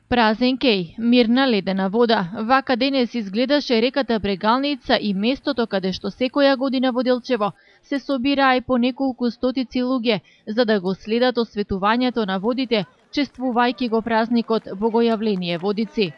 Празен кеј, мирна ледена вода. Вака денес изгледаше реката Брегалница и местото каде што секоја година во Делчево се собираа и по неколку стотици луѓе за да го следат осветувањето на водите, чествувајќи го празникот Богојавление Водици.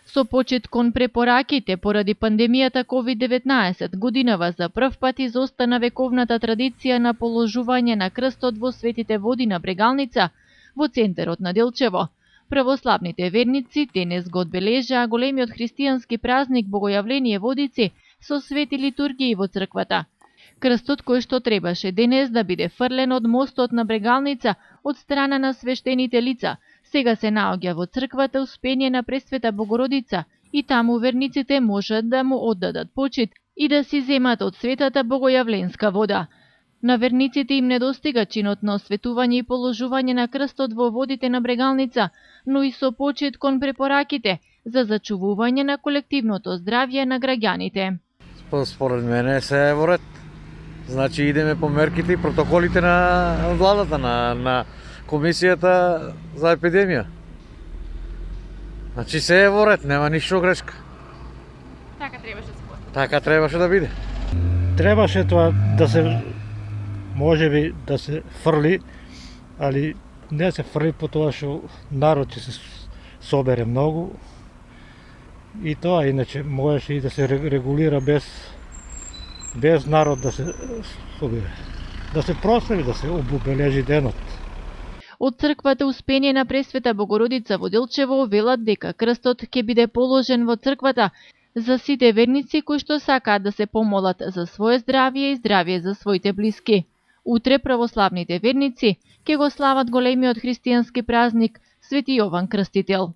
Со почит кон препораките поради пандемијата COVID-19, годинава за прв пат изостана вековната традиција на положување на крстот во светите води на Брегалница во центарот на Делчево. Православните верници денес го одбележаа големиот христијански празник Богојавление Водици со свети литургии во црквата. Крстот кој што требаше денес да биде фрлен од мостот на Брегалница од страна на свештените лица, сега се наоѓа во црквата Успение на Пресвета Богородица и таму верниците можат да му оддадат почит и да си земат од светата богојавленска вода. На верниците им недостига чинот на осветување и положување на крстот во водите на Брегалница, но и со почит кон препораките за зачувување на колективното здравје на граѓаните. Според мене се е во ред. Значи идеме по мерките и протоколите на владата, на комисијата за епидемија. Значи се е во ред, нема ништо грешка. Така требаше да се постапи. Така требаше да биде. Требаше тоа да се можеби да се фрли, али не се фрли по тоа што народ ќе се собере многу. И тоа иначе можеше и да се регулира без народ да се собере. Да се прослави, да се обележи денот. Од црквата Успение на Пресвета Богородица во Делчево велат дека крстот ќе биде положен во црквата за сите верници кои што сакаат да се помолат за свое здравје и здравје за своите блиски. Утре православните верници ќе го слават големиот христијански празник Свети Јован Крстител.